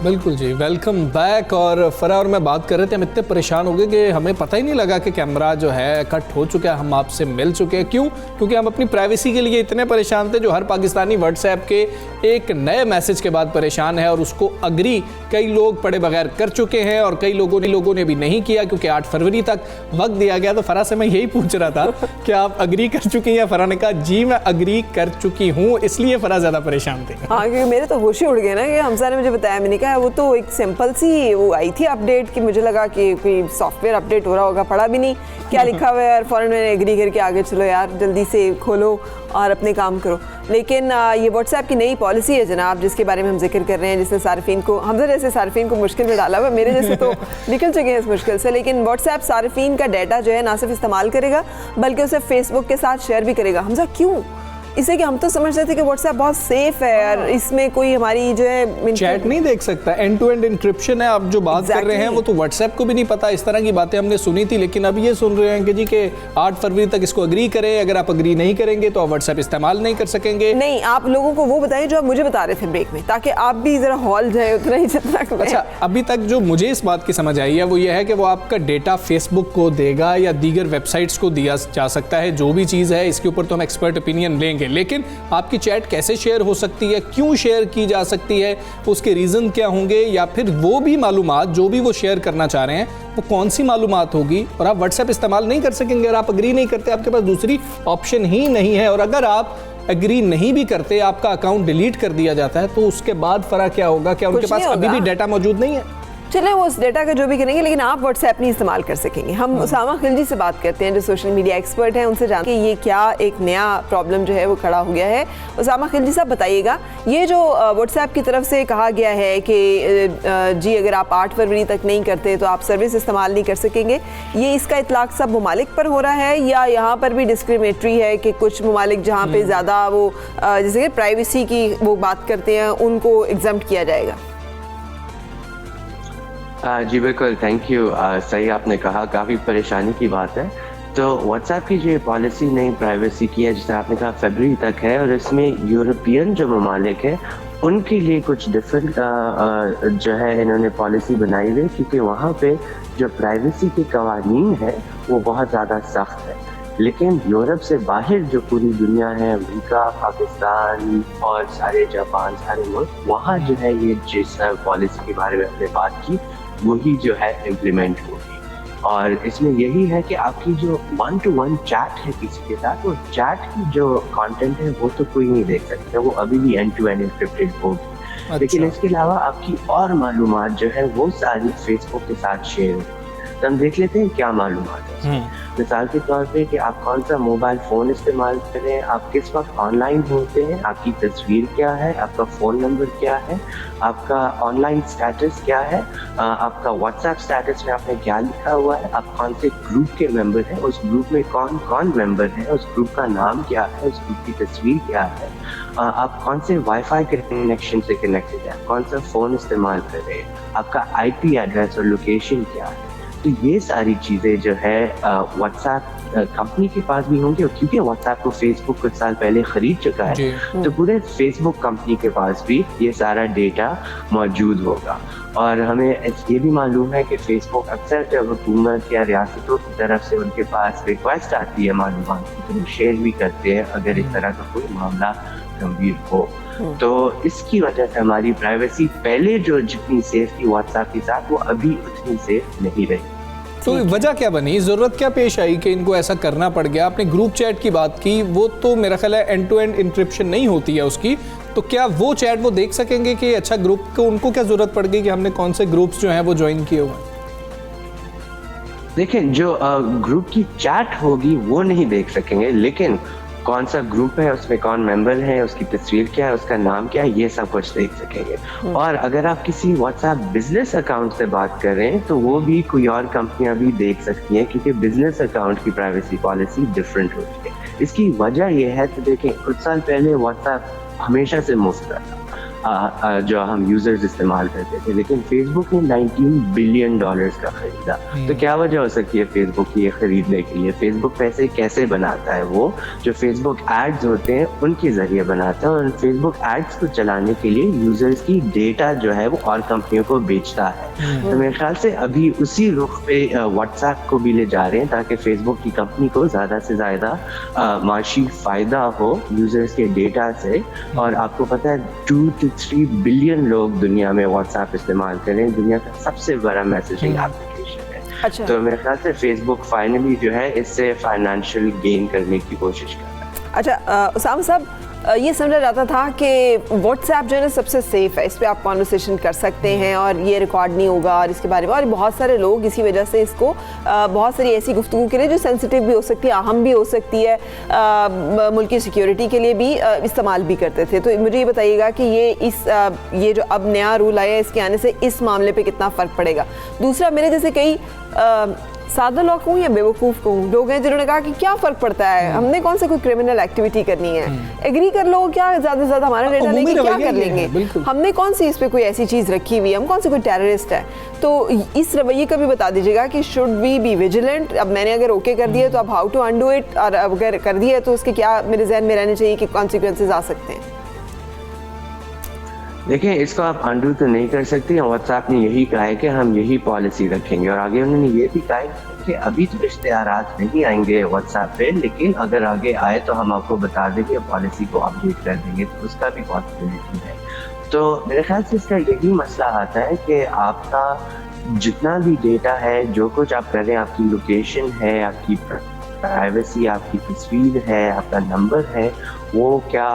बिल्कुल जी, welcome back. और फरा और मैं बात कर रहे थे, हम इतने परेशान हो गए कि हमें पता ही नहीं लगा कि कैमरा जो है कट हो चुका है, हम आपसे मिल चुके हैं। क्यों? क्योंकि हम अपनी प्राइवेसी के लिए इतने परेशान थे। जो हर पाकिस्तानी व्हाट्सएप के एक नए मैसेज के बाद परेशान है और उसको अग्री कई लोग पढ़े बगैर कर चुके हैं और कई लोगों ने भी नहीं किया, क्योंकि 8 फरवरी तक वक्त दिया गया। तो फरा से मैं यही पूछ रहा था कि आप अग्री कर चुकी हैं? फरा ने कहा जी मैं अग्री कर चुकी हूँ, इसलिए फरा ज़्यादा परेशान थे। हाँ, क्योंकि मेरे तो होश ही उड़ गए ना कि हमजा ने मुझे बताया, मैंने कहा वो तो एक सिंपल सी वो आई थी अपडेट कि मुझे लगा कि कोई सॉफ्टवेयर अपडेट हो रहा होगा, पढ़ा भी नहीं क्या लिखा हुआ है और फ़ौरन मैंने एग्री करके आगे चलो यार जल्दी से खोलो और अपने काम करो। लेकिन ये व्हाट्सएप की नई पॉलिसी है जनाब, जिसके बारे में हम जिक्र कर रहे हैं, जिसने सार्फिन को, हमजा जैसे सार्फिन को मुश्किल में डाला हुआ, मेरे जैसे तो निकल चुके हैं इस मुश्किल से। लेकिन व्हाट्सएप सार्फिन का डाटा जो है ना सिर्फ इस्तेमाल करेगा बल्कि उसे फेसबुक के साथ शेयर भी करेगा। हमजा क्यों? इसे कि हम तो समझते थे कि व्हाट्सएप बहुत सेफ है और इसमें कोई हमारी जो है चैट नहीं देख सकता, एंड टू एंड इंक्रिप्शन है। आप जो बात कर रहे हैं वो तो व्हाट्सएप को भी नहीं पता। इस तरह की बातें हमने सुनी थी, लेकिन अब ये सुन रहे हैं कि जी के 8 फरवरी तक इसको अग्री करें। अगर आप अग्री नहीं करेंगे तो आप व्हाट्सएप इस्तेमाल नहीं कर सकेंगे। नहीं, आप लोगों को वो बताइए जो आप मुझे बता रहे थे ब्रेक में, ताकि आप भी जरा हॉल जाए उतना ही जितना। अच्छा, अभी तक जो मुझे इस बात की समझ आई है वो ये है कि वो आपका डेटा फेसबुक को देगा या दीगर वेबसाइट्स को दिया जा सकता है। जो भी चीज़ है इसके ऊपर तो हम एक्सपर्ट ओपिनियन लेंगे, लेकिन आपकी चैट कैसे शेयर हो सकती है, क्यों शेयर की जा सकती है, उसके रीज़न क्या होंगे, या फिर वो भी मालूमात जो भी वो शेयर करना चाह रहे हैं वो कौन सी मालूमात होगी। और आप व्हाट्सएप इस्तेमाल नहीं कर सकेंगे अगर आप अग्री नहीं करते, आपके पास दूसरी ऑप्शन ही नहीं है। और अगर आप एग्री नहीं भी करते, आपका अकाउंट डिलीट कर दिया जाता है, तो उसके बाद फर्क क्या होगा? क्या उनके पास अभी भी डाटा मौजूद नहीं है? चले वो उस डेटा का जो भी करेंगे, लेकिन आप व्हाट्सएप नहीं इस्तेमाल कर सकेंगे। हम उसामा खिलजी से बात करते हैं जो सोशल मीडिया एक्सपर्ट हैं, उनसे जानते हैं कि ये क्या एक नया प्रॉब्लम जो है वो खड़ा हो गया है। उसामा खिलजी साहब बताइएगा, ये जो व्हाट्सएप की तरफ से कहा गया है कि जी अगर आप 8 फरवरी तक नहीं करते तो आप सर्विस इस्तेमाल नहीं कर सकेंगे, ये इसका इतलाक सब ममालिक पर हो रहा है या यहाँ पर भी डिस्क्रिमिनेटरी है कि कुछ ममालिक जहाँ पे ज़्यादा वो जैसे कि प्राइवेसी की वो बात करते हैं उनको एग्जम्प्ट किया जाएगा? जी बिल्कुल, थैंक यू। सही आपने कहा, काफ़ी परेशानी की बात है। तो व्हाट्सएप की जो पॉलिसी नई प्राइवेसी की है, जिसे आपने कहा फरवरी तक है, और इसमें यूरोपियन जो ममालिक है उनके लिए कुछ डिफरेंट जो है इन्होंने पॉलिसी बनाई हुई, क्योंकि वहाँ पे जो प्राइवेसी के कवानीन है वो बहुत ज़्यादा सख्त है। लेकिन यूरोप से बाहर जो पूरी दुनिया है, अमेरिका, पाकिस्तान और सारे जापान, सारे मुल्क, वहाँ जो है ये जिस पॉलिसी के बारे में हमने बात की वही जो है इम्प्लीमेंट होगी। और इसमें यही है कि आपकी जो 1-to-1 चैट है किसी के साथ, वो चैट की जो कंटेंट है वो तो कोई नहीं देख सकता, वो अभी भी एंड टू एंड एन्क्रिप्टेड होगी। अच्छा। लेकिन इसके अलावा आपकी और मालूमात जो है वो सारी फेसबुक के साथ शेयर होगी। तो हम देख लेते हैं क्या मालूमात है। मिसाल के तौर पे कि आप कौन सा मोबाइल फ़ोन इस्तेमाल करें, आप किस वक्त ऑनलाइन होते हैं, आपकी तस्वीर क्या है, आपका फ़ोन नंबर क्या है, आपका ऑनलाइन स्टेटस क्या है, आपका व्हाट्सएप स्टेटस में आपने क्या लिखा हुआ है, आप कौन से ग्रुप के मेंबर हैं, उस ग्रुप में कौन कौन मेंबर है, उस ग्रुप का नाम क्या है, उस ग्रुप की तस्वीर क्या है, आप कौन से वाईफाई के कनेक्शन से कनेक्टेड है, कौन सा फ़ोन इस्तेमाल कर रहे हैं, आपका IP एड्रेस और लोकेशन क्या है। तो ये सारी चीज़ें जो है व्हाट्सएप कंपनी के पास भी होंगी, और क्योंकि व्हाट्सएप को फेसबुक कुछ साल पहले खरीद चुका है तो पूरे फेसबुक कंपनी के पास भी ये सारा डेटा मौजूद होगा। और हमें ये भी मालूम है कि फेसबुक अक्सर जब हुकूमत या रियासतों की तरफ से उनके पास रिक्वेस्ट आती है मालूमात की, तो वो शेयर भी करते हैं अगर इस तरह का कोई मामला गंभीर हो। तो इसकी वजह से हमारी प्राइवेसी पहले जो जितनी सेफ थी व्हाट्सएप के साथ, वो अभी उतनी सेफ नहीं रही। तो वजह क्या बनी, ज़रूरत क्या पेश आई कि इनको ऐसा करना पड़ गया? आपने ग्रुप चैट की बात की, वो तो मेरा ख्याल है एंड टू एंड इंक्रिप्शन नहीं होती है उसकी, तो क्या वो चैट वो देख सकेंगे कि अच्छा ग्रुप को उनको क्या ज़रूरत पड़ गई कि हमने कौन से ग्रुप्स जो हैं वो ज्वाइन किए हुए हैं? देखिए, जो ग्रुप की चैट होगी वो नहीं देख सकेंगे, लेकिन कौन सा ग्रुप है, उसमें कौन मेंबर है, उसकी तस्वीर क्या है, उसका नाम क्या है, ये सब कुछ देख सकेंगे। और अगर आप किसी व्हाट्सएप बिजनेस अकाउंट से बात कर रहे हैं तो वो भी कोई और कंपनियां भी देख सकती हैं, क्योंकि बिजनेस अकाउंट की प्राइवेसी पॉलिसी डिफरेंट होती है। इसकी वजह यह है, तो देखें कुछ साल पहले व्हाट्सएप हमेशा से मुफ्त था, जो हम यूजर्स इस्तेमाल करते थे, लेकिन फेसबुक ने $19 बिलियन का खरीदा। तो क्या वजह हो सकती है फेसबुक की ये खरीदने के लिए? फेसबुक पैसे कैसे बनाता है? वो जो फेसबुक एड्स होते हैं उनके जरिए बनाता है, और फेसबुक एड्स को चलाने के लिए यूजर्स की डेटा जो है वो और कंपनियों को बेचता है। तो मेरे ख्याल से अभी उसी रुख पे व्हाट्सएप को भी ले जा रहे हैं, ताकि फेसबुक की कंपनी को ज़्यादा से ज़्यादा माशी फ़ायदा हो यूजर्स के डेटा से। और आपको पता है 2 से 3 बिलियन लोग दुनिया में व्हाट्सएप इस्तेमाल करें, दुनिया का सबसे बड़ा मैसेजिंग एप्लीकेशन है। अच्छा। तो मेरे ख्याल से फेसबुक फाइनली जो है इससे फाइनेंशियल गेन करने की कोशिश कर रहा है। अच्छा उसामा साहब, ये समझा जाता था कि व्हाट्सएप जो है ना सबसे सेफ़ है, इस पर आप कॉन्वर्सेशन कर सकते हैं और ये रिकॉर्ड नहीं होगा, और इसके बारे में और बहुत सारे लोग इसी वजह से इसको बहुत सारी ऐसी गुफ्तगू के लिए जो सेंसिटिव भी हो सकती है, अहम भी हो सकती है, मुल्क की सिक्योरिटी के लिए भी इस्तेमाल भी करते थे। तो मुझे ये बताइएगा कि ये जो अब नया रूल आया है, इसके आने से इस मामले पर कितना फ़र्क पड़ेगा? दूसरा, मेरे जैसे कई सादा लोग कहूँ या बेवकूफ़ कहूँ लोग हैं जिन्होंने कहा कि क्या फ़र्क पड़ता है, हमने कौन सा कोई क्रिमिनल एक्टिविटी करनी है, एग्री कर लो, क्या ज़्यादा से ज़्यादा हमारा डेटा लेके क्या कर लेंगे, हमने कौन सी इस पे कोई ऐसी चीज़ रखी हुई है, हम कौन से कोई टेररिस्ट है। तो इस रवैये का भी बता दीजिएगा कि शुड वी बी विजिलेंट? अब मैंने अगर ओके कर दिया तो अब हाउ टू अनडू इट, और अगर कर दिया तो उसके क्या मेरे जहन में रहने चाहिए कि कॉन्सिक्वेंसेज आ सकते हैं? देखिए, इसको आप अंडू तो नहीं कर सकते। व्हाट्सएप ने यही कहा है कि हम यही पॉलिसी रखेंगे, और आगे उन्होंने ये भी कहा है कि अभी तो इश्तिहारात नहीं आएंगे व्हाट्सएप पे, लेकिन अगर आगे आए तो हम आपको बता देंगे, पॉलिसी को अपडेट कर देंगे, तो उसका भी पॉसिबिलिटी है। तो मेरे ख्याल से इसका यही मसला आता है कि आपका जितना भी डेटा है, जो कुछ आप कर रहे हैं, आपकी लोकेशन है, आपकी प्राइवेसी, आपकी तस्वीर है, आपका नंबर है, वो क्या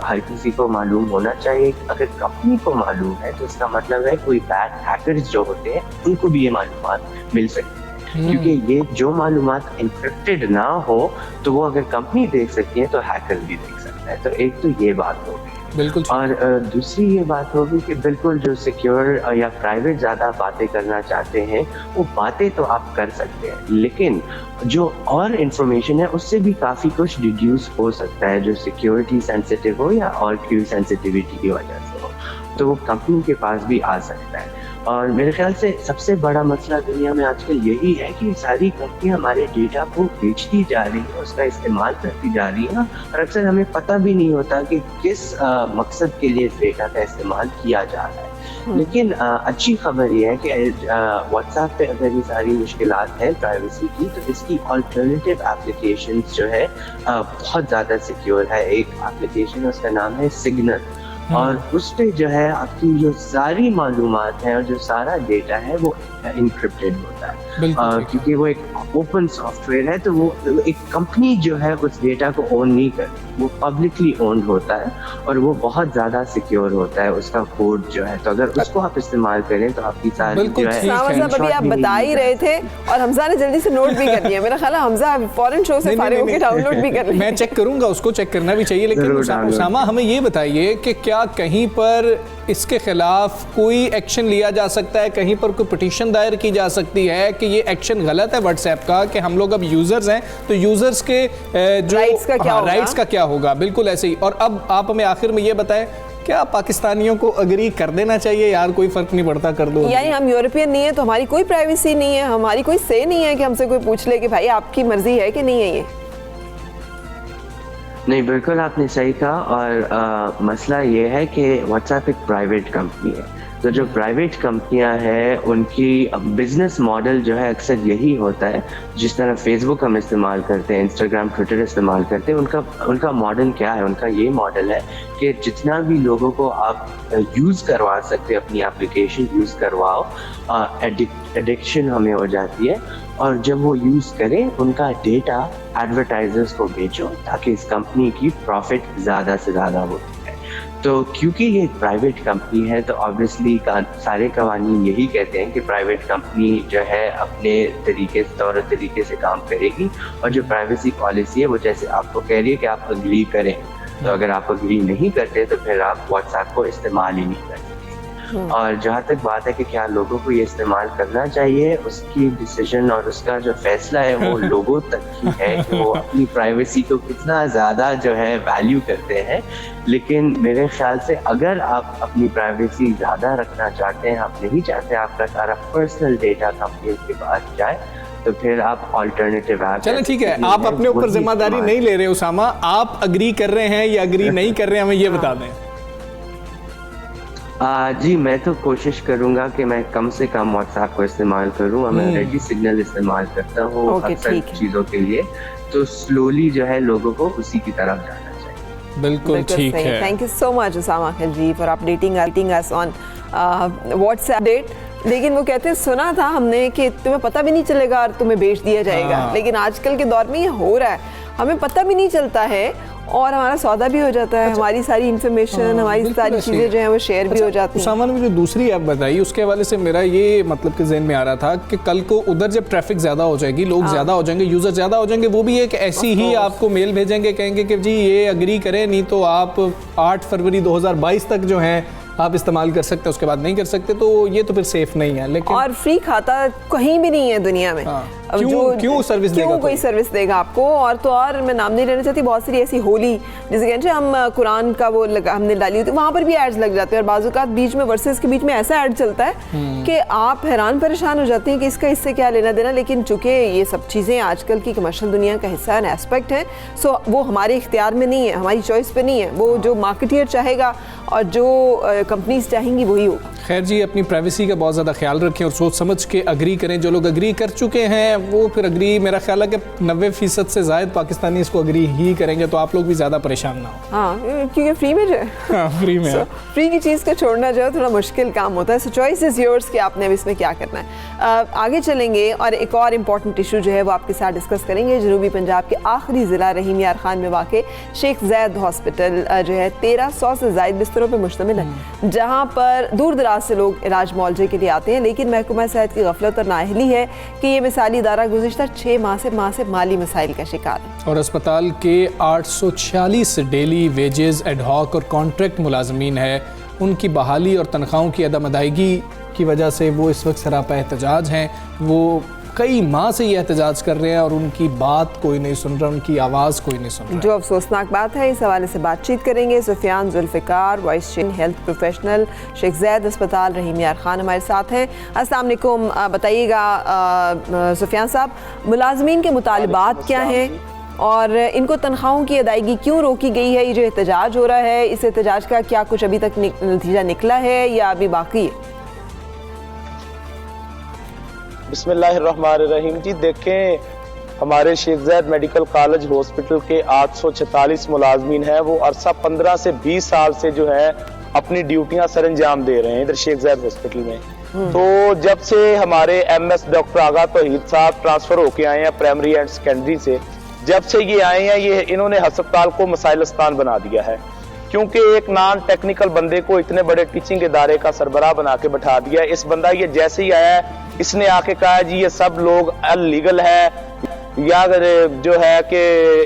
हर किसी को मालूम होना चाहिए। अगर कंपनी को मालूम है तो इसका मतलब है कोई बैड हैकर्स जो होते हैं उनको भी ये मालूमात मिल सकती है, क्योंकि ये जो मालूमात एन्क्रिप्टेड ना हो तो वो अगर कंपनी देख सकती है तो हैकर भी देख सकता है। तो एक तो ये बात होगी, बिल्कुल। और दूसरी ये बात होगी कि बिल्कुल जो सिक्योर या प्राइवेट ज़्यादा बातें करना चाहते हैं वो बातें तो आप कर सकते हैं, लेकिन जो और इन्फॉर्मेशन है उससे भी काफ़ी कुछ डिड्यूस हो सकता है, जो सिक्योरिटी सेंसिटिव हो या और की सेंसिटिविटी की वजह से हो, तो वो कंपनी के पास भी आ सकता है। और मेरे ख्याल से सबसे बड़ा मसला दुनिया में आजकल यही है कि सारी कंपनियां हमारे डेटा को बेचती जा रही है, उसका इस्तेमाल करती जा रही है, और अक्सर हमें पता भी नहीं होता कि किस मकसद के लिए इस डेटा का इस्तेमाल किया जा रहा है। लेकिन अच्छी खबर ये है कि व्हाट्सएप पे अगर ये सारी मुश्किलात हैं प्राइवेसी की, तो इसकी अल्टरनेटिव एप्लीकेशंस जो है बहुत ज़्यादा सिक्योर है। एक एप्लीकेशन उसका नाम है सिग्नल, और उस पे जो है आपकी जो सारी मालूमात हैं और जो सारा डेटा है वो इनक्रिप्टेड होता है, क्योंकि वो एक ओपन सॉफ्टवेयर है, तो वो एक कंपनी जो है उस डेटा को ओन नहीं करती, वो पब्लिकली ओन्ड होता है और वो बहुत ज़्यादा सिक्योर होता है उसका कोड जो है। तो अगर उसको आप इस्तेमाल करें तो आपकी सारी जो है अभी आप बता ही रहे थे और हमजा ने जल्दी से नोट भी कर लिया। मेरा ख्याल है हमजा फौरन शो से फारिग होकर डाउनलोड भी कर लिया। मैं चेक करूंगा, उसको चेक करना भी चाहिए। लेकिन उसामा हमें ये बताइए कि क्या कहीं पर इसके खिलाफ कोई एक्शन लिया जा सकता है, कहीं पर कोई पिटीशन दायर की जा सकती है कि ये एक्शन गलत है व्हाट्सएप का, कि हम लोग अब यूजर्स हैं तो यूजर्स के जो राइट्स का क्या होगा? बिल्कुल ऐसे ही। और अब आप हमें आखिर में ये बताएं, क्या पाकिस्तानियों को अग्री कर देना चाहिए, यार कोई फर्क नहीं पड़ता, कर दो? यानी हम यूरोपियन नहीं है तो हमारी कोई प्राइवेसी नहीं है, हमारी कोई से नहीं है कि हमसे कोई पूछ ले कि भाई आपकी मर्जी है कि नहीं है ये? नहीं, बिल्कुल आपने सही कहा। और मसला ये है कि व्हाट्सएप एक प्राइवेट कंपनी है, तो जो प्राइवेट कंपनियां हैं उनकी बिजनेस मॉडल जो है अक्सर यही होता है, जिस तरह फेसबुक हम इस्तेमाल करते हैं, इंस्टाग्राम, ट्विटर इस्तेमाल करते हैं, उनका मॉडल क्या है? उनका ये मॉडल है कि जितना भी लोगों को आप यूज़ करवा सकते हैं, अपनी एप्लीकेशन यूज़ करवाओ, एडिक्शन हमें हो जाती है, और जब वो यूज़ करें उनका डेटा एडवर्टाइजर्स को बेचो ताकि इस कंपनी की प्रॉफिट ज़्यादा से ज़्यादा होती है। तो क्योंकि ये एक प्राइवेट कंपनी है तो ऑब्वियसली सारे कवानीन यही कहते हैं कि प्राइवेट कंपनी जो है अपने तौर तरीके से काम करेगी, और जो प्राइवेसी पॉलिसी है वो जैसे आपको कह रही है कि आप अग्री करें, तो अगर आप अग्री नहीं करते तो फिर आप व्हाट्सएप को इस्तेमाल ही नहीं कर सकते। और जहाँ तक बात है कि क्या लोगों को ये इस्तेमाल करना चाहिए, उसकी डिसीजन और उसका जो फैसला है वो लोगों तक ही है कि वो अपनी प्राइवेसी को कितना ज़्यादा जो है वैल्यू करते हैं। लेकिन मेरे ख्याल से अगर आप अपनी प्राइवेसी ज़्यादा रखना चाहते हैं, आप नहीं चाहते आपका सारा पर्सनल डेटा कंपनी के पास जाए, तो फिर आप ऑल्टरनेटिव ऐप। चलो ठीक है, आप अपने ऊपर जिम्मेदारी नहीं ले रहे उसामा, आप अग्री कर रहे हैं या अग्री नहीं कर रहे हैं, हमें ये बता दें। जी मैं तो कोशिश करूंगा कि मैं कम से कम व्हाट्सएप को इस्तेमाल करूं। मैं रेडी सिग्नल इस्तेमाल करता हूं अक्सर चीज़ों के लिए, तो स्लोली जो है लोगों को उसी की तरफ जाना चाहिए। बिल्कुल ठीक है। Thank you so much Usama Khilji for updating us on WhatsApp date. लेकिन वो कहते हैं सुना था हमने कि तुम्हें पता भी नहीं चलेगा और तुम्हें बेच दिया जाएगा, लेकिन आजकल के दौर में ये हो रहा है, हमें पता भी नहीं चलता है और हमारा सौदा भी हो जाता है। हमारी सारी इन्फॉर्मेशन, हमारी सारी चीज़ें जो है वो शेयर भी हो जाती हैं। उसामा ने मुझे दूसरी ऐप बताई, उसके हवाले से मेरा ये मतलब कि ज़हन में आ रहा था कि कल को उधर जब ट्रैफिक ज़्यादा हो जाएगी, लोग ज़्यादा हो जाएंगे, यूज़र ज़्यादा हो जाएंगे, वो भी एक ऐसी ही आपको मेल भेजेंगे, कहेंगे कि जी ये अग्री करें, नहीं तो आप 8 फरवरी 2022 तक जो है आप इस्तेमाल कर सकते हैं, उसके बाद नहीं कर सकते। तो ये तो फिर सेफ नहीं है। लेकिन और फ्री खाता कहीं भी नहीं है दुनिया में। क्यों सर्विस देगा? क्यों कोई सर्विस देगा आपको? और तो और मैं नाम नहीं लेना चाहती, बहुत सारी ऐसी होली जैसे कहते हैं हम कुरान का वो हमने डाली होती है, वहाँ पर भी एड्स लग जाते हैं और बाज़-औक़ात बीच में वर्सेस के बीच में ऐसा ऐड चलता है कि आप हैरान परेशान हो जाते हैं कि इसका इससे क्या लेना देना। लेकिन चूंकि ये सब चीज़ें आजकल की कमर्शियल दुनिया का हिस्सा एंड एस्पेक्ट है, सो वो हमारे इख्तियार में नहीं है, हमारी चॉइस पे नहीं है। वो जो मार्केटियर चाहेगा और जो कंपनीज चाहेंगी वही होगा। खैर जी, अपनी प्राइवेसी का बहुत ज़्यादा ख्याल रखें और सोच समझ के अग्री करें। जो लोग अग्री कर चुके हैं वो फिर अग्री, मेरा ख्याल है कि 90% से ज़ायद पाकिस्तानी इसको अग्री ही करेंगे, तो आप लोग भी ज़्यादा परेशान ना हो। हाँ, क्योंकि फ्री में जो है फ्री में फ्री की चीज़ को छोड़ना जो है थोड़ा मुश्किल काम होता है। सो चॉइस इज़ योर्स कि आपने अब इसमें क्या करना है। आगे चलेंगे और एक और इम्पॉर्टेंट इशू जो है वो आपके साथ डिस्कस करेंगे। जनूबी पंजाब के आखिरी ज़िला रहीम यार खान में वाक़ शेख ज़ैद हॉस्पिटल जो है 1300 से ज़ायद बिस्तरों पर मुश्तमिल है, जहाँ पर दूर दराज से लोग इलाज मुआवजे के लिए आते हैं। लेकिन महकमा सेहत की गफलत और नाअहली है कि ये मिसाली इदारा गुज़िश्ता 6 माह से माली मसाइल का शिकार है। और अस्पताल के 846 डेली वेजेस, एडहॉक और कॉन्ट्रैक्ट मुलाजमीन है, उनकी बहाली और तनख्वाहों की अदम अदायगी की वजह से वो इस वक्त सरापा एहतजाज हैं। वो कई माह से ये एहतजाज कर रहे हैं और उनकी बात कोई नहीं सुन रहा, उनकी आवाज़ कोई नहीं सुन रहा। जो अफसोसनाक बात है, इस हवाले से बातचीत करेंगे। Sufiyan Zulfiqar, vice chair health professional, Sheikh Zayed अस्पताल रहीम यार खान हमारे साथ हैं। अस्सलाम वालेकुम। बताइएगा सुफियान साहब, मुलाजमीन के मुतालबात क्या हैं और इनको तनख्वाहों की अदायगी क्यों रोकी गई है? ये जो एहतजाज हो रहा है, इस एहतजाज का क्या कुछ अभी तक नतीजा निकला है या अभी बाकी है? बिस्मिल्लाहिर्रहमानिर्रहीम जी, देखें हमारे शेख ज़ैद मेडिकल कॉलेज हॉस्पिटल के 846 मुलाजमीन हैं, वो अरसा 15 से 20 साल से जो है अपनी ड्यूटियां सर अंजाम दे रहे हैं इधर शेख ज़ैद हॉस्पिटल में। तो जब से हमारे MS डॉक्टर आगा तौहीद साहब ट्रांसफर होके आए हैं प्राइमरी एंड सेकेंडरी से, जब से ये आए हैं ये इन्होंने अस्पताल को मसाइलस्तान बना दिया है, क्योंकि एक नॉन टेक्निकल बंदे को इतने बड़े टीचिंग इदारे का सरबराह बना के बैठा दिया। इस बंदा ये जैसे ही आया है, इसने आके कहा जी ये सब लोग अनलीगल है, या जो है कि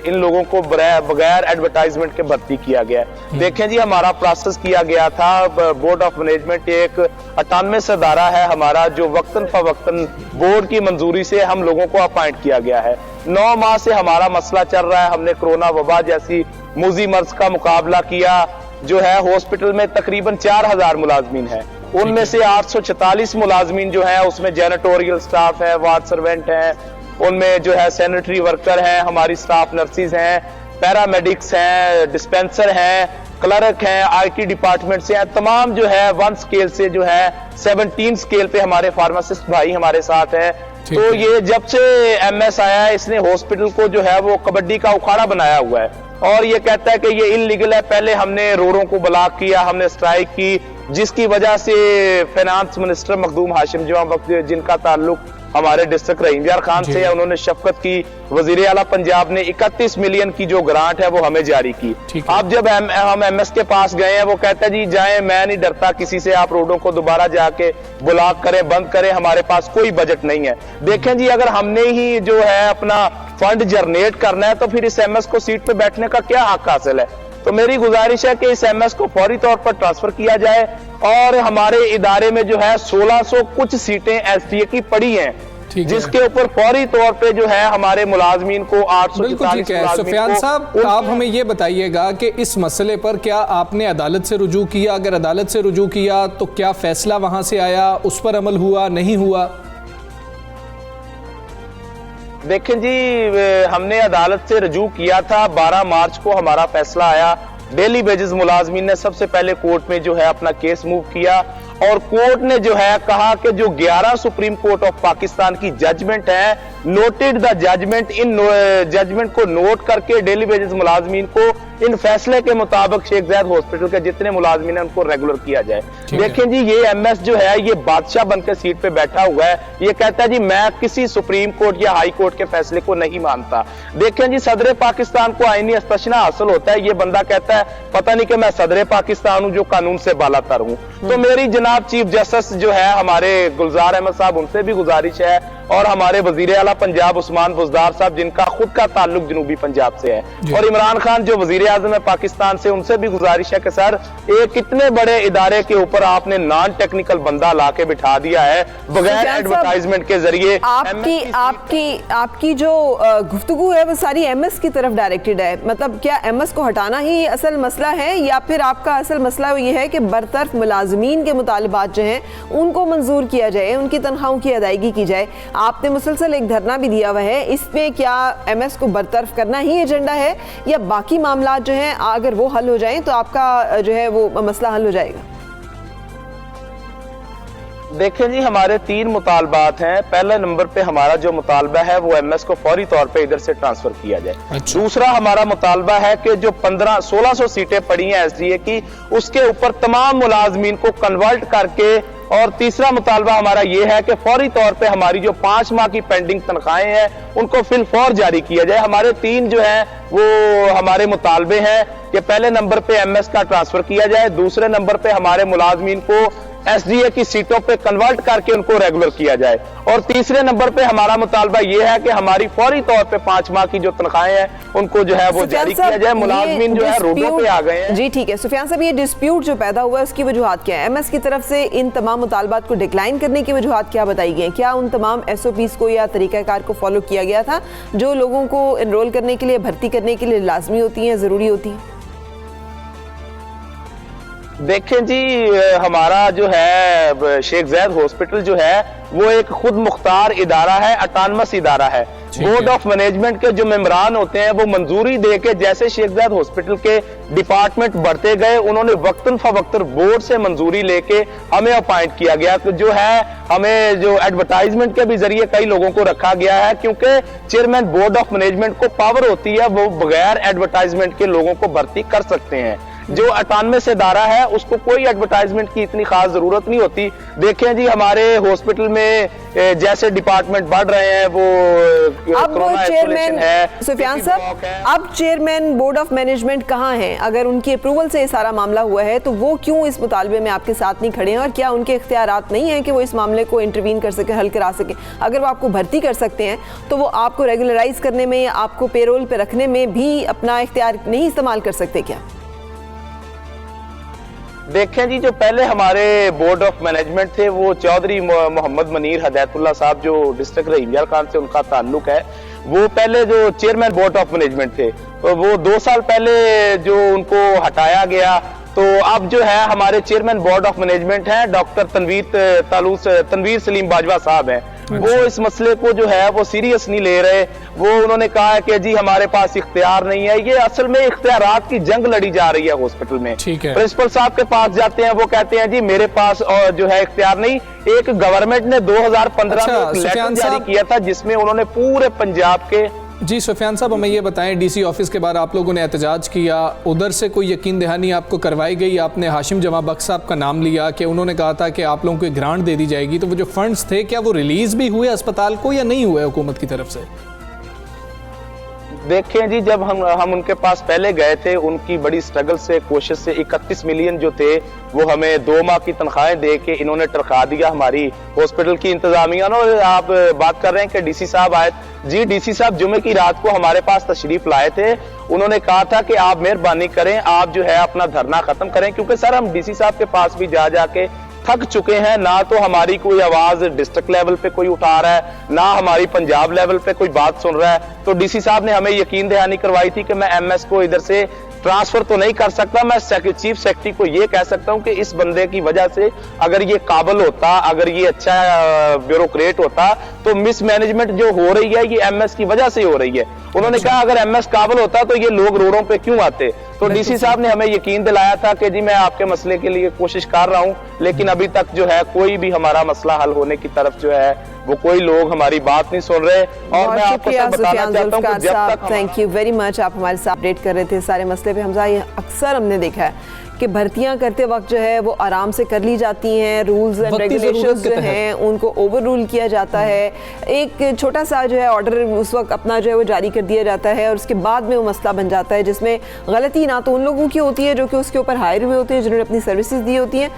इन लोगों को बगैर एडवर्टाइजमेंट के भर्ती किया गया है। देखें जी, हमारा प्रोसेस किया गया था, बोर्ड ऑफ मैनेजमेंट एक ऑटोनमस अदारा है हमारा, जो वक्तन फवक्तन बोर्ड की मंजूरी से हम लोगों को अपॉइंट किया गया है। 9 माह से हमारा मसला चल रहा है। हमने कोरोना वबा जैसी मूजी मर्ज का मुकाबला किया। जो है हॉस्पिटल में तकरीबन 4000 मुलाजमीन है, उनमें से 846 मुलाजमीन जो है उसमें जैनेटोरियल स्टाफ है, वार्ड सर्वेंट है, उनमें जो है सैनिटरी वर्कर हैं, हमारी स्टाफ नर्सिस हैं, पैरामेडिक्स हैं, डिस्पेंसर हैं, क्लर्क हैं, IT डिपार्टमेंट से हैं, तमाम जो है 1 स्केल से जो है 17 स्केल पे हमारे फार्मासिस्ट भाई हमारे साथ हैं। तो ये जब से MS आया है, इसने हॉस्पिटल को जो है वो कबड्डी का उखाड़ा बनाया हुआ है और ये कहता है कि ये इलीगल है। पहले हमने रोडों को ब्लॉक किया, हमने स्ट्राइक की, जिसकी वजह से फाइनेंस मिनिस्टर मखदूम हाशिम जो वक्त जिनका ताल्लुक हमारे डिस्ट्रिक्ट रहीम यार खान से है, उन्होंने शफकत की। वजीर आला पंजाब ने 31 मिलियन की जो ग्रांट है वो हमें जारी की। अब जब हम MS के पास गए हैं, वो कहता है जी जाएं, मैं नहीं डरता किसी से, आप रोडों को दोबारा जाके ब्लॉक करें, बंद करें, हमारे पास कोई बजट नहीं है। देखें जी, अगर हमने ही जो है अपना फंड जनरेट करना है तो फिर इस MS को सीट पे बैठने का क्या हक हासिल है? तो मेरी गुजारिश है कि इस एमएस को फौरी तौर पर ट्रांसफर किया जाए और हमारे इदारे में जो है 1600 कुछ सीटें एसडीए की पड़ी हैं, ठीक है। जिसके ऊपर फौरी तौर पे जो है हमारे मुलाजमीन को बिल्कुल ठीक है। सुफियान साहब, आप हमें ये बताइएगा कि इस मसले पर क्या आपने अदालत से रुजू किया? अगर अदालत से रुजू किया तो क्या फैसला वहां से आया, उस पर अमल हुआ, नहीं हुआ? देखें जी, हमने अदालत से रुजू किया था, 12 मार्च को हमारा फैसला आया। डेली बेसिस मुलाजमीन ने सबसे पहले कोर्ट में जो है अपना केस मूव किया और कोर्ट ने जो है कहा कि जो 11 सुप्रीम कोर्ट ऑफ पाकिस्तान की जजमेंट है, नोटेड द जजमेंट, इन जजमेंट को नोट करके डेली बेसिस मुलाजमीन को इन फैसले के मुताबिक शेख जायद हॉस्पिटल के जितने मुलाजमीन हैं उनको रेगुलर किया जाए। देखें जी, ये एमएस जो है ये बादशाह बनकर सीट पे बैठा हुआ है, ये कहता है जी मैं किसी सुप्रीम कोर्ट या हाई कोर्ट के फैसले को नहीं मानता। देखें जी, सदर पाकिस्तान को आईनी अस्तशना हासिल होता है, ये बंदा कहता है पता नहीं कि मैं सदर पाकिस्तान हूं जो कानून से बालातर हूं। तो मेरी जनाब चीफ जस्टिस जो है हमारे गुलजार अहमद साहब, उनसे भी गुजारिश है और हमारे वजीर आला पंजाब उस्मान बुज़दार साहब, जिनका खुद का ताल्लुक जनूबी पंजाब से है, और इमरान खान जो वजीर आज़म है पाकिस्तान से, उनसे भी गुजारिश है कि सर एक कितने बड़े इदारे के ऊपर आपने नॉन टेक्निकल बंदा लाके बिठा दिया है बगैर एडवर्टाइजमेंट के जरिए। आपकी जो गुफ्तगू है वो सारी एमएस की तरफ डायरेक्टेड है। मतलब क्या एमएस को हटाना ही असल मसला है या फिर आपका असल मसला ये है कि बरतरफ मुलाजमीन के मुतालबात जो हैं उनको मंजूर किया जाए, उनकी तनख्वाहों की अदायगी की जाए? आपने मुसलसल एक धरना भी दिया हुआ है, इसमें क्या एमएस को बरतरफ करना ही एजेंडा है या बाकी मामला जो हैं अगर वो हल हो जाएं तो आपका जो है वो मसला हल हो जाएगा? देखें जी, हमारे 3 मुतालबात हैं। पहले नंबर पे हमारा जो मुतालबा है वो एमएस को फौरी तौर पे इधर से ट्रांसफर किया जाए। अच्छा। दूसरा हमारा मुतालबा है कि जो 1600 सीटें पड़ी हैं एसडीए की, उसके ऊपर तमाम मुलाजमीन को कन्वर्ट करके, और तीसरा मुतालबा हमारा ये है कि फौरी तौर पे हमारी जो 5 माह की पेंडिंग तनख्वाहें हैं उनको फिल फौर जारी किया जाए। हमारे 3 जो है वो हमारे मुतालबे हैं कि पहले नंबर पे एमएस का ट्रांसफर किया जाए, दूसरे नंबर पे हमारे मुलाजमीन को एसडीए की सीटों पे कन्वर्ट करके उनको रेगुलर किया जाए, और तीसरे नंबर पे हमारा मुतालबा ये है कि हमारी फौरी तौर पे 5 माह की जो तनख्वाहें हैं उनको जो है वो जारी किया जाए। मुलाजमीन जो है रोडों पे आ गए हैं। जी ठीक है सुफियान साहब, ये डिस्प्यूट जो पैदा हुआ है उसकी वजूहात क्या है? एमएस की तरफ से इन तमाम मुतालबात को डिक्लाइन करने की वजूहात क्या बताई गई? क्या उन तमाम एसओपीज को या तरीकाकार को फॉलो किया गया था जो लोगों को एनरोल करने के लिए, भर्ती करने के लिए लाजमी होती हैं, जरूरी होती हैं? देखें जी, हमारा जो है शेख जायद हॉस्पिटल जो है वो एक खुद मुख्तार इदारा है, अटानमस इदारा है। बोर्ड ऑफ मैनेजमेंट के जो मेंबरान होते हैं वो मंजूरी दे के, जैसे शेख जायद हॉस्पिटल के डिपार्टमेंट बढ़ते गए, उन्होंने वक्तन फवक्तन बोर्ड से मंजूरी लेके हमें अपॉइंट किया गया। तो जो है हमें जो एडवर्टाइजमेंट के भी जरिए कई लोगों को रखा गया है, क्योंकि चेयरमैन बोर्ड ऑफ मैनेजमेंट को पावर होती है, वो बगैर एडवर्टाइजमेंट के लोगों को भर्ती कर सकते हैं। जो अटानमस इदारा है उसको कोई एडवर्टाइजमेंट की इतनी खास जरूरत नहीं होती। देखें जी, हमारे हॉस्पिटल में जैसे डिपार्टमेंट बढ़ रहे हैं वो अब चेयरमैन सुफियान साहब, अब चेयरमैन बोर्ड ऑफ मैनेजमेंट कहाँ हैं? अगर उनकी अप्रूवल से ये सारा मामला हुआ है तो वो क्यों इस मुतालबे में आपके साथ नहीं खड़े हैं, और क्या उनके इख्तियारात नहीं है कि वो इस मामले को इंटरवीन कर सके, हल करा सके? अगर वो आपको भर्ती कर सकते हैं तो वो आपको रेगुलराइज करने में, आपको पेरोल पे रखने में भी अपना इख्तियार नहीं इस्तेमाल कर सकते क्या? देखें जी, जो पहले हमारे बोर्ड ऑफ मैनेजमेंट थे वो चौधरी मोहम्मद मनीर हदायतुल्लाह साहब, जो डिस्ट्रिक्ट रहीमयार खान से उनका ताल्लुक है, वो पहले जो चेयरमैन बोर्ड ऑफ मैनेजमेंट थे, तो वो 2 साल पहले जो उनको हटाया गया, तो अब जो है हमारे चेयरमैन बोर्ड ऑफ मैनेजमेंट हैं डॉक्टर तनवीर सलीम बाजवा साहब हैं। वो इस मसले को जो है वो सीरियस नहीं ले रहे। वो उन्होंने कहा है कि जी हमारे पास इख्तियार नहीं है। ये असल में इख्तियारात की जंग लड़ी जा रही है हॉस्पिटल में। प्रिंसिपल साहब के पास जाते हैं, वो कहते हैं जी मेरे पास और जो है इख्तियार नहीं। एक गवर्नमेंट ने 2015 में एक लेटर जारी किया था जिसमें उन्होंने पूरे पंजाब के। जी सुफियान साहब, हमें ये बताएं, डीसी ऑफिस के बाहर आप लोगों ने एहतजाज किया, उधर से कोई यकीन दहानी आपको करवाई गई? आपने हाशिम जमा बख्श साहब का नाम लिया कि उन्होंने कहा था कि आप लोगों को ग्रांट दे दी जाएगी, तो वो जो फंड्स थे क्या वो रिलीज भी हुए अस्पताल को या नहीं हुए हुकूमत की तरफ से? देखें जी, जब हम उनके पास पहले गए थे, उनकी बड़ी स्ट्रगल से, कोशिश से 31 मिलियन जो थे वो हमें 2 माह की तनख्वाहें दे के इन्होंने टरका दिया हमारी हॉस्पिटल की इंतजामिया ना। आप बात कर रहे हैं कि डीसी साहब आए, जी डीसी साहब जुमे की रात को हमारे पास तशरीफ लाए थे। उन्होंने कहा था कि आप मेहरबानी करें, आप जो है अपना धरना खत्म करें, क्योंकि सर हम डीसी साहब के पास भी जा जाके थक चुके हैं। ना तो हमारी कोई आवाज डिस्ट्रिक्ट लेवल पे कोई उठा रहा है, ना हमारी पंजाब लेवल पे कोई बात सुन रहा है। तो डीसी साहब ने हमें यकीन दहानी करवाई थी कि मैं एमएस को इधर से ट्रांसफर तो नहीं कर सकता, मैं चीफ सेक्रेटरी को ये कह सकता हूं कि इस बंदे की वजह से अगर ये काबिल होता, अगर ये अच्छा ब्यूरोक्रेट होता, तो मिसमैनेजमेंट जो हो रही है ये एमएस की वजह से हो रही है। उन्होंने कहा अगर एमएस काबिल होता तो ये लोग रोडों पे क्यों आते। तो डीसी साहब ने हमें यकीन दिलाया था कि जी मैं आपके मसले के लिए कोशिश कर रहा हूं, लेकिन अभी तक जो है कोई भी हमारा मसला हल होने की तरफ जो है वो कोई लोग हमारी बात नहीं सुन रहे। और मैं आपको सर बताना चाहता हूं कि जब तक थैंक यू वेरी मच, आप हमारे साथ अपडेट कर रहे थे सारे मसले पे। हमजा ये अक्सर हमने देखा है कि भर्तियां करते वक्त जो है वो आराम से कर ली जाती हैं, रूल्स एंड रेगुलेशंस जो हैं उनको ओवर रूल किया जाता है। एक छोटा सा जो है ऑर्डर उस वक्त अपना जो है वो जारी कर दिया जाता है और उसके बाद में वो मसला बन जाता है, जिसमें गलती ना तो उन लोगों की होती है जो कि उसके ऊपर हायर हुए होते हैं, जिन्होंने अपनी सर्विसेज दी होती हैं,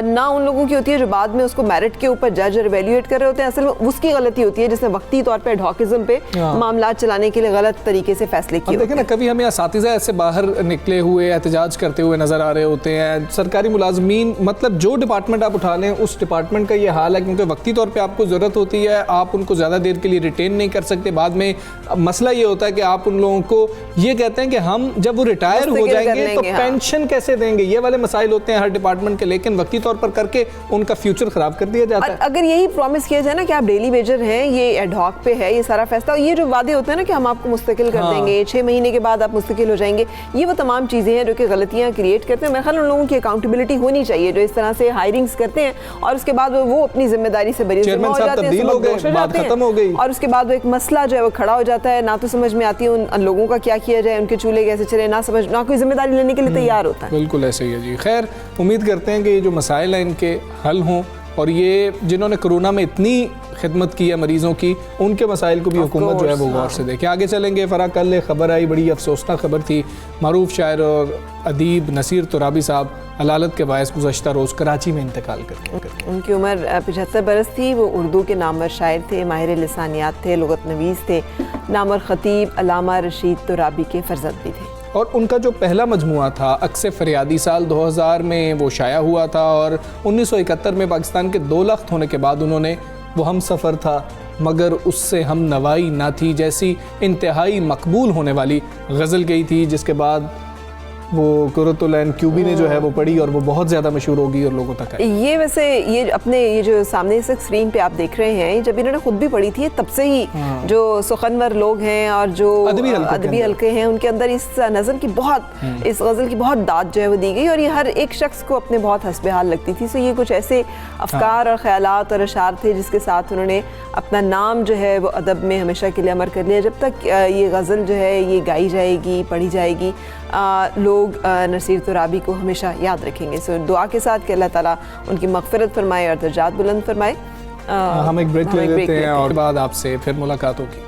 ना उन लोगों की होती है जो बाद में उसको मेरिट के ऊपर जज एवेल्युएट कर रहे होते हैं। असल में उसकी गलती होती है जिसने वक्ती तौर पर एडहॉकिज्म पे मामला चलाने के लिए गलत तरीके से फैसले किए। देखिए ना, कभी हमें असातिज़ा ऐसे बाहर निकले हुए एहतजाज करते हुए नजर आ रहे होते हैं। सरकारी मुलाजमीन, मतलब जो डिपार्टमेंट आप उठा लें उस डिपार्टमेंट का ये हाल है, क्योंकि वक्ती तौर पे आपको ज़रूरत होती है, आप उनको ज़्यादा देर के लिए रिटेन नहीं कर सकते। बाद में मसला ये होता है कि आप उन लोगों को ये कहते हैं कि हम जब वो रिटायर हो जाएंगे तो पेंशन कैसे देंगे, ये वाले मसाइल होते हैं हर डिपार्टमेंट के, लेकिन वक्ती तौर पर करके उनका फ्यूचर ख़राब कर दिया जाता है। अगर यही प्रॉमिस किया जाए ना कि आप डेली वेजर हैं, ये एडहॉक पे है ये सारा फैसला, ये जो वादे होते हैं ना कि हम आपको मुस्तकिल कर देंगे, 6 महीने के बाद आप मुस्तकिल हो जाएंगे, ये वो तमाम चीज़ें हैं जो कि गलतियाँ क्रिएट करते हैं। मेरे ख्याल उन लोगों की अकाउंटेबिलिटी होनी चाहिए जो इस तरह से हायरिंग्स करते हैं और उसके बाद वो अपनी जिम्मेदारी से बरी हो जाते हैं, और उसके बाद वो एक मसला जो है वो खड़ा हो जाता है, ना तो समझ में आती है उन लोगों का क्या किया जाए, उनके चूल्हे कैसे चले, ना कोई जिम्मेदारी लेने के लिए तैयार होता है। बिल्कुल ऐसे ही है जी। खैर, उम्मीद करते हैं कि ये जो मसाइल हैं इनके हल हों, और ये जिन्होंने कोरोना में इतनी खिदमत की है मरीज़ों की, उनके मसाइल को भी हुकूमत जो है वो गौर से देखे। आगे चलेंगे। फ़रा, कल खबर आई, बड़ी अफसोसनाक खबर थी, मरूफ शायर और अदीब नसीर तुराबी साहब अलालत के बायस गुज़श्ता रोज़ कराची में इंतकाल कर। उनकी उम्र 75 बरस थी। वो उर्दू के नामवर शायर थे, माहिर लिसानियात थे, लुगत नवीस थे, नामवर ख़तीब अल्लामा रशीद तुराबी के फ़र्जंद भी थे। और उनका जो पहला मजमुआ था अक्से फरियादी, साल 2000 में वो शाया हुआ था, और 1971 में पाकिस्तान के 2 लख्त होने के बाद उन्होंने वो हम सफ़र था मगर उससे हम नवाई ना थी जैसी इंतहाई मकबूल होने वाली गज़ल गई थी, जिसके बाद वो कुरतुलैन क्यूबी ने जो है वो पढ़ी और वो बहुत ज़्यादा मशहूर होगी और लोगों तक आई। ये वैसे ये अपने ये जो सामने से स्क्रीन पे आप देख रहे हैं, जब इन्होंने खुद भी पढ़ी थी तब से ही जो सुखनवर लोग हैं और जो अदबी हल्के हैं उनके अंदर इस नज़म की बहुत, इस गज़ल की बहुत दाद जो है वो दी गई, और ये हर एक शख्स को अपने बहुत हस्बे हाल लगती थी। सो ये कुछ ऐसे अफकार और ख़यालात और अशार थे जिसके साथ उन्होंने अपना नाम जो है वो अदब में हमेशा के लिए अमर कर लिया। जब तक ये गज़ल जो है ये गाई जाएगी, पढ़ी जाएगी, लोग नसीर तुराबी को हमेशा याद रखेंगे। सो दुआ के साथ कि अल्लाह ताला उनकी मग़फ़िरत फरमाए और दर्जात बुलंद फरमाए। हम एक ब्रेक ले लेते हैं और बाद आपसे फिर मुलाकात होगी।